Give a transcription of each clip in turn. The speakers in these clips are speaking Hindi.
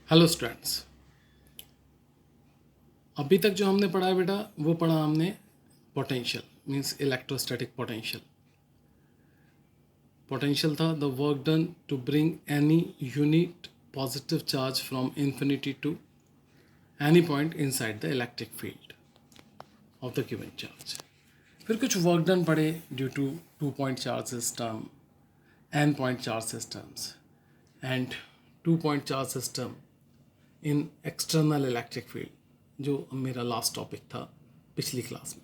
Hello students. अभी तक जो हमने पढ़ा है बेटा वो पढ़ा हमने potential means electrostatic potential. Potential था the work done to bring any unit positive charge from infinity to any point inside the electric field of the given charge. फिर कुछ वर्क डन पढ़े due to 2 point charge system, N point charge systems and 2 point charge system in external electric field, जो मेरा लास्ट टॉपिक था पिछली क्लास में।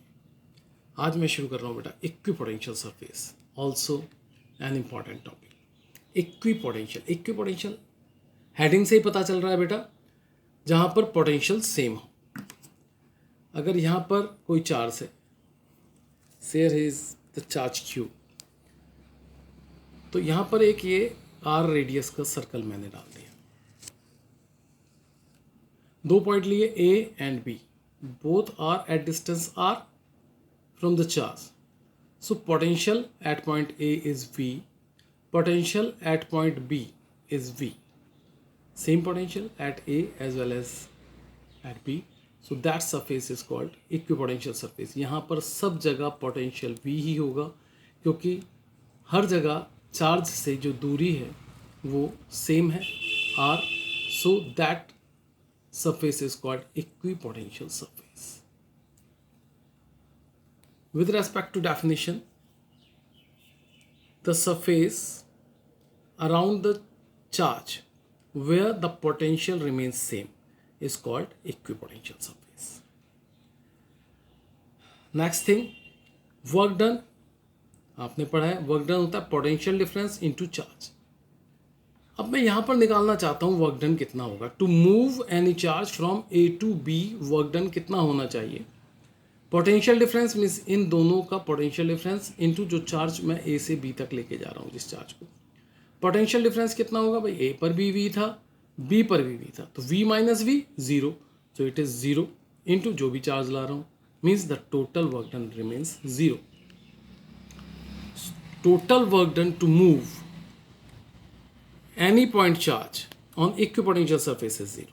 आज मैं शुरू कर रहा हूँ बेटा equipotential surface, also an important topic. Equipotential heading से ही पता चल रहा है बेटा, जहाँ पर पोटेंशियल सेम हो। अगर यहाँ पर कोई चार्ज है, share is the charge Q, तो यहाँ पर एक ये आर रेडियस का सर्कल मैंने डाल दिया। 2 पॉइंट लिए A and B, both are at distance r from the charge, so potential at point A is V, potential at point B is V, same potential at A as well as at B, so that surface is called equipotential surface। यहाँ पर सब जगह potential V ही होगा, क्योंकि हर जगह चार्ज से जो दूरी है वो सेम है R, so that surface is called equipotential surface। With respect to definition, the surface around the charge where the potential remains same is called equipotential surface। Next thing, work done, आपने पढ़ा है वर्क डन होता है पोटेंशियल डिफरेंस इनटू चार्ज। अब मैं यहाँ पर निकालना चाहता हूँ वर्क डन कितना होगा। To move any charge from A to B, work done कितना होना चाहिए। पोटेंशियल डिफरेंस मीन्स इन दोनों का पोटेंशियल डिफरेंस इनटू जो चार्ज मैं ए से बी तक लेके जा रहा हूँ जिस चार्ज को। पोटेंशियल डिफरेंस कितना होगा भाई, ए पर भी वी था, बी पर भी वी था, तो V minus V zero, so it is zero into जो भी चार्ज ला रहा हूँ, means the total work done remains zero. Total work done to move any point charge on equipotential surface is zero.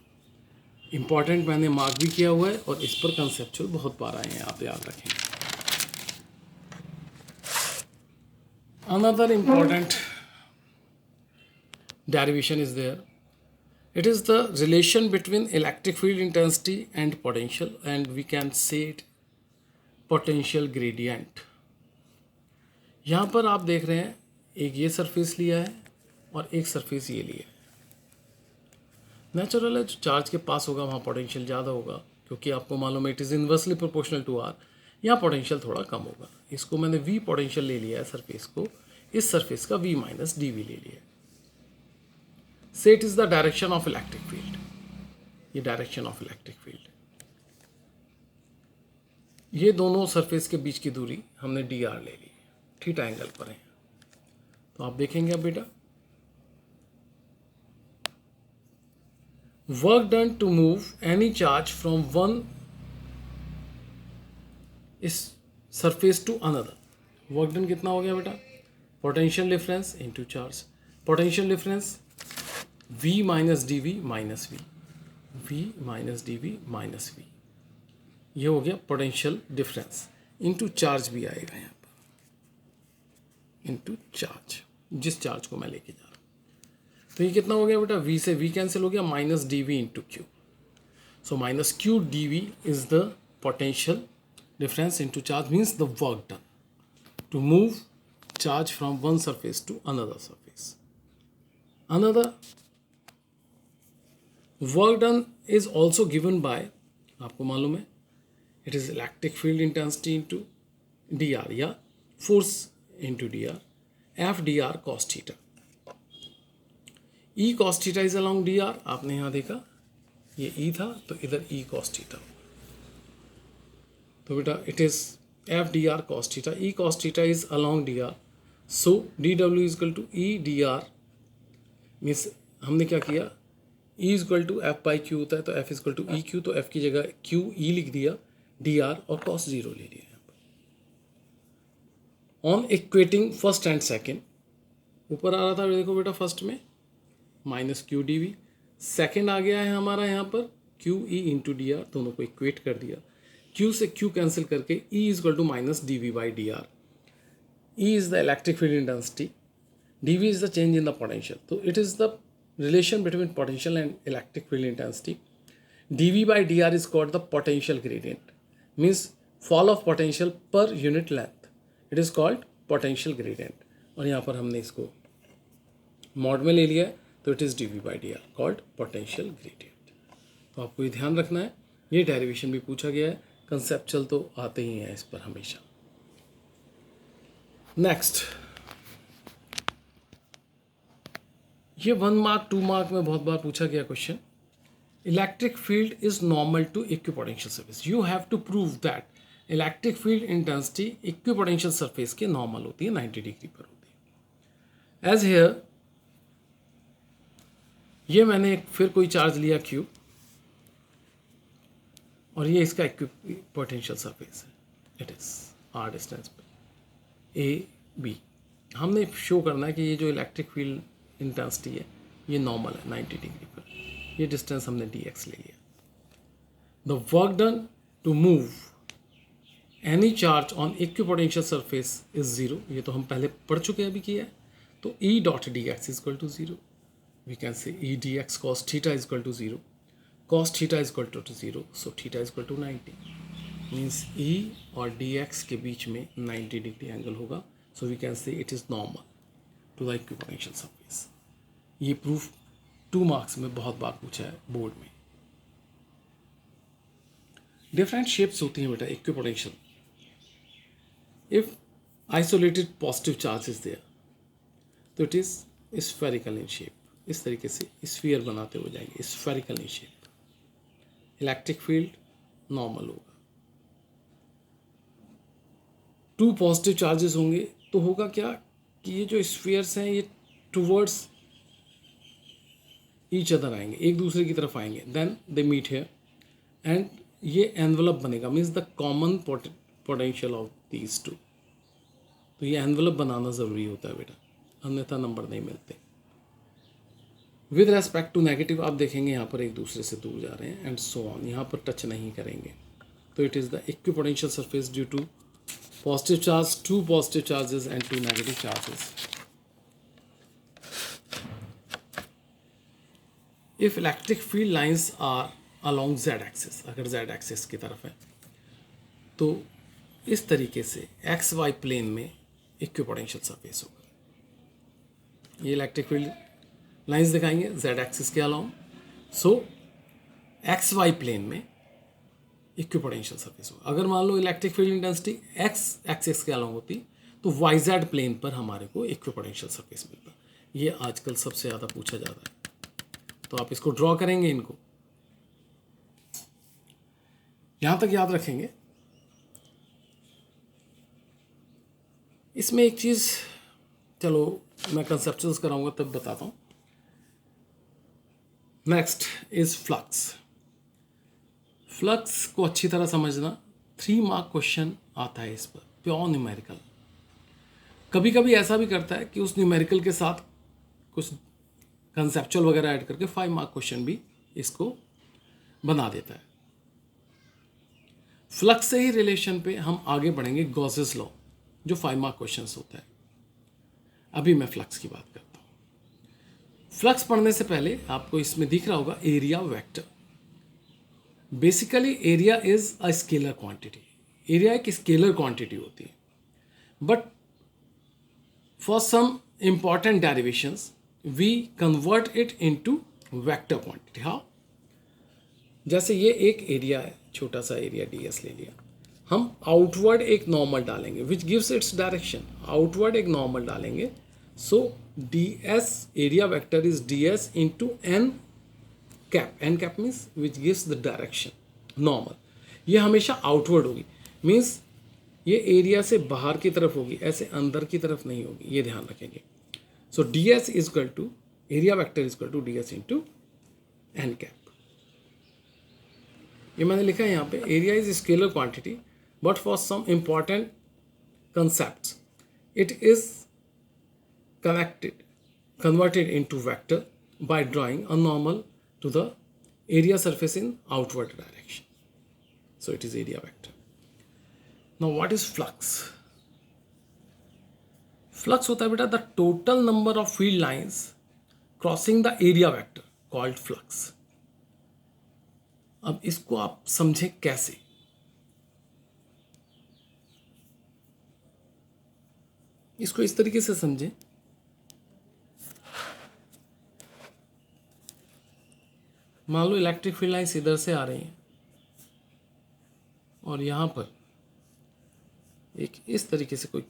Important मैंने मार्क भी किया हुआ है और इस पर कंसेप्चुअल बहुत बार आए हैं, आप याद रखेंगे। Another important derivation is there. It is the relation between electric field intensity and potential, and we can say it potential gradient। यहाँ पर आप देख रहे हैं एक ये सरफेस लिया है और एक सरफेस ये लिया है। नेचुरल है, जो चार्ज के पास होगा वहाँ पोटेंशियल ज़्यादा होगा, क्योंकि आपको मालूम है it is inversely proportional to r. यहाँ पोटेंशियल थोड़ा कम होगा। इसको मैंने वी पोटेंशियल ले लिया है सरफेस को, इस सरफेस का वी माइनस डी वी ले लिया है। Say it is the direction of electric field, ये डायरेक्शन ऑफ इलेक्ट्रिक फील्ड। ये दोनों सरफेस के बीच की दूरी हमने डी आर ले ली, थीटा एंगल पर है। तो आप देखेंगे अब बेटा, work done to move any charge from one इस surface to another, work done कितना हो गया बेटा, potential difference into charge. Potential difference V minus d V minus V, V minus d V minus V, ये हो गया पोटेंशियल डिफरेंस। इनटू चार्ज भी आएगा यहाँ पर, इनटू चार्ज, जिस चार्ज को मैं लेके जा रहा हूँ। तो ये कितना हो गया बेटा, V से V कैंसिल हो गया, minus d V into q. So minus q d V is the potential difference into charge, means the work done to move charge from one surface to another surface. Another work done is also given by, आपको मालूम है it is electric field intensity into d r, या force into d r, F d r cos theta. E cos theta is along d r, आपने यहाँ देखा ये ई था तो इधर ई कॉस थीटा, तो बेटा it is F d r cos theta. E cos theta is along d r, so d W is equal to E d r, means हमने क्या किया, E is equal to F by q होता है, तो F is equal to E q, तो एफ की जगह क्यू ई लिख दिया, डी आर और कॉस जीरो ले लिया यहाँ पर। On equating first and second, ऊपर आ रहा था देखो बेटा फर्स्ट में minus q d V, second आ गया है हमारा यहाँ पर q E into d r, दोनों को इक्वेट कर दिया, क्यू से क्यू कैंसिल करके E is equal to minus d V by d r. E is the electric field intensity, dV is the change in the potential. So it is the relation between potential and electric field intensity. dV by dr is called the potential gradient, means fall of potential per unit length. It is called potential gradient. और यहाँ पर हमने इसको मॉड में ले लिया है, तो it is dV by dr called potential gradient. तो आपको ये ध्यान रखना है, ये डेरिवेशन भी पूछा गया है, कंसेप्चुअल तो आते ही हैं इस पर हमेशा. नेक्स्ट, ये 1 मार्क 2 मार्क में बहुत बार पूछा गया question. Electric field is normal to equipotential surface. You have to prove that electric field intensity equipotential surface के नॉर्मल होती है, 90 डिग्री पर होती है. एज हियर, ये मैंने फिर कोई चार्ज लिया Q और ये इसका इक्विपोटेंशियल सरफेस है. इट इज r डिस्टेंस पे ए बी. हमने शो करना है कि ये जो इलेक्ट्रिक फील्ड इंटेंसिटी है ये नॉर्मल है 90 डिग्री पर. ये डिस्टेंस हमने dx ले लिया. The work done to move any charge on equipotential surface is zero. ये तो हम पहले पढ़ चुके हैं, अभी किया है. तो E dot d x is equal to zero. We can say E d x cos theta is equal to zero, cos theta is equal to zero, so theta is equal to 90. Means E और dx के बीच में 90 डिग्री एंगल होगा. So we can say it is normal to the equipotential surface. ये प्रूफ 2 मार्क्स में बहुत बार पूछा है बोर्ड में. डिफरेंट शेप्स होती हैं बेटा equipotential. If isolated positive charge is there तो it is spherical in shape. इस तरीके से स्फीयर बनाते हो जाएंगे, spherical in shape. Electric field normal होगा. 2 पॉजिटिव चार्जेस होंगे तो होगा क्या कि ये जो स्फीयर्स हैं ये टुवर्ड्स ईच अदर आएंगे, एक दूसरे की तरफ आएंगे. Then they meet here and ये एनवलप बनेगा, means the common potential of these two. तो ये एनवलप बनाना ज़रूरी होता है बेटा, अन्यथा नंबर नहीं मिलते. विद रेस्पेक्ट टू नेगेटिव आप देखेंगे यहाँ पर एक दूसरे से दूर जा रहे हैं एंड सो ऑन. यहाँ पर टच नहीं करेंगे. तो it is the equipotential surface due to positive charge, 2 positive charges and 2 negative charges. If electric field lines are along z axis, अगर z axis की तरफ है तो इस तरीके से एक्स वाई प्लेन में इक्विपोटेंशियल सरफेस होगा. ये इलेक्ट्रिक फील्ड लाइंस दिखाएंगे z एक्सिस के along. So x y plane में इक्विपोटेंशियल सरफेस होगा. अगर मान लो electric field intensity x axis के अलाउंग होती तो वाई जेड प्लेन पर हमारे को इक्विपोटेंशियल सरफेस मिलता. ये आजकल सबसे ज़्यादा पूछा जाता है. तो आप इसको ड्रॉ करेंगे, इनको यहाँ तक याद रखेंगे. इसमें एक चीज़, चलो मैं कंसेप्चुअल्स कराऊंगा तब बताता हूँ. Next is flux. फ्लक्स को अच्छी तरह समझना. 3 मार्क क्वेश्चन आता है इस पर, प्योर न्यूमेरिकल. कभी कभी ऐसा भी करता है कि उस न्यूमेरिकल के साथ कुछ कंसेप्चुअल वगैरह ऐड करके 5 मार्क क्वेश्चन भी इसको बना देता है. फ्लक्स से ही रिलेशन पे हम आगे बढ़ेंगे. गॉसेस लॉ जो 5 मार्क क्वेश्चन होता है. अभी मैं फ्लक्स की बात करता हूँ. फ्लक्स पढ़ने से पहले आपको इसमें दिख रहा होगा area vector. Basically area is a scalar quantity. Area एक स्केलर क्वांटिटी होती है, but for some important derivations we convert it into vector quantity. How? जैसे ये एक एरिया है, छोटा सा एरिया ds ले लिया. हम आउटवर्ड एक नॉर्मल डालेंगे which gives its direction. Outward एक नॉर्मल डालेंगे. So ds area vector is ds into n कैप. N cap means which gives the direction normal. ये हमेशा आउटवर्ड होगी, मीन्स ये एरिया से बाहर की तरफ होगी, ऐसे अंदर की तरफ नहीं होगी. ये ध्यान रखेंगे. So ds is equal to area vector is equal to ds into n cap. ये मैंने लिखा है यहाँ पे. Area is scalar quantity but for some important concepts it is connected converted into vector by drawing a normal to the area surface in outward direction. So it is area vector. Now what is flux? Flux होता है बेटा the total number of field lines crossing the area vector called flux. अब इसको आप समझें कैसे? इसको इस तरीके से समझें, मान लो इलेक्ट्रिक फील्ड लाइन्स इधर से आ रही हैं और यहाँ पर एक इस तरीके से कोई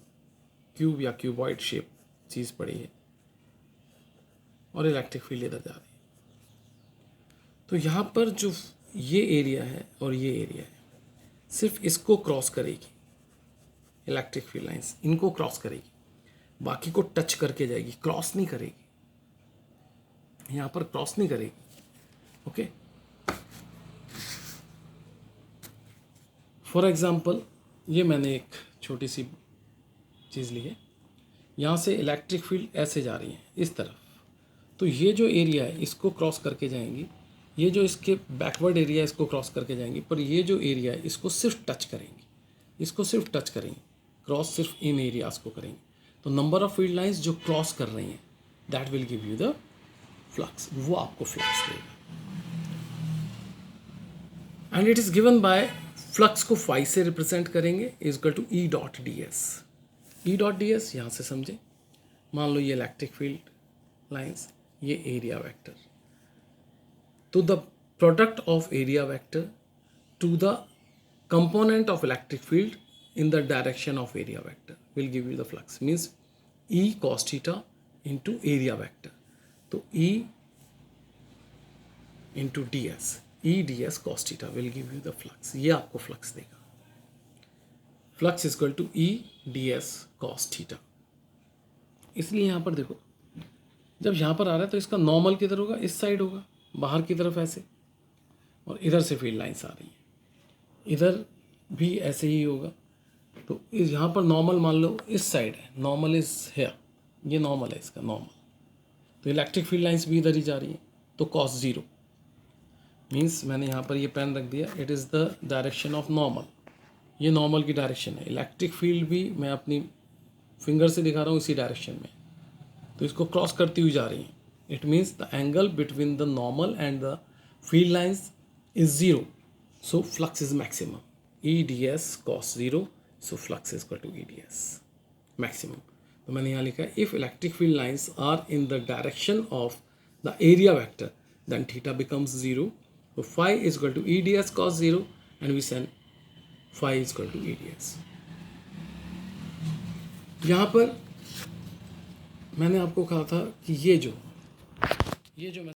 क्यूब या क्यूबॉइड शेप चीज़ पड़ी है और इलेक्ट्रिक फील्ड इधर जा रही है। तो यहाँ पर जो ये एरिया है और ये एरिया है, सिर्फ इसको क्रॉस करेगी इलेक्ट्रिक फील्ड लाइन्स, इनको क्रॉस करेगी, बाकी को टच करके जाएगी, क्रॉस नहीं करेगी, यहाँ पर क्रॉस नहीं करेगी। ओके, फॉर एग्जाम्पल ये मैंने एक छोटी सी चीज़ ली है, यहाँ से इलेक्ट्रिक फील्ड ऐसे जा रही है इस तरफ, तो ये जो एरिया है इसको क्रॉस करके जाएंगी, ये जो इसके बैकवर्ड एरिया है इसको क्रॉस करके जाएंगी, पर ये जो एरिया है इसको सिर्फ टच करेंगी, इसको सिर्फ टच करेंगी, क्रॉस सिर्फ इन एरियाज को करेंगे। तो नंबर ऑफ फील्ड लाइंस जो क्रॉस कर रही हैं that will give you the flux, वो आपको फ्लक्स देगा। And it is given by, flux को फाई से रिप्रेजेंट करेंगे is equal to E dot d s. E dot d s यहाँ से समझे, मान लो ये इलेक्ट्रिक फील्ड लाइंस, ये एरिया वेक्टर, तो the product of area vector to the component of electric field in the direction of area vector will give you the flux, means E cos theta into area vector, तो E into ds, E ds cos theta will give you the flux, ये आपको फ्लक्स देगा। Flux is equal to E ds cos theta। इसलिए यहाँ पर देखो, जब यहाँ पर आ रहा है तो इसका नॉर्मल किधर होगा, इस साइड होगा, बाहर की तरफ ऐसे, और इधर से फील्ड लाइन्स आ रही हैं, इधर भी ऐसे ही होगा। तो इस यहाँ पर नॉर्मल मान लो इस साइड है, नॉर्मल इज हेयर, ये नॉर्मल है इसका नॉर्मल, तो इलेक्ट्रिक फील्ड लाइंस भी इधर ही जा रही हैं, तो कॉस जीरो मीन्स मैंने यहाँ पर ये पेन रख दिया, it is the direction of normal, ये नॉर्मल की डायरेक्शन है। इलेक्ट्रिक फील्ड भी मैं अपनी फिंगर से दिखा रहा हूँ इसी डायरेक्शन में, तो इसको क्रॉस करती हुई जा रही हैं। It means the angle between the normal and the field lines is zero, so flux is maximum, E D S cos zero, so flux is equal to EDS maximum। तो मैंने यहाँ लिखा है, if electric field lines are in the direction of the area vector then theta becomes 0, so phi is equal to EDS cos 0 and we send phi is equal to EDS। यहाँ पर मैंने आपको कहा था कि ये जो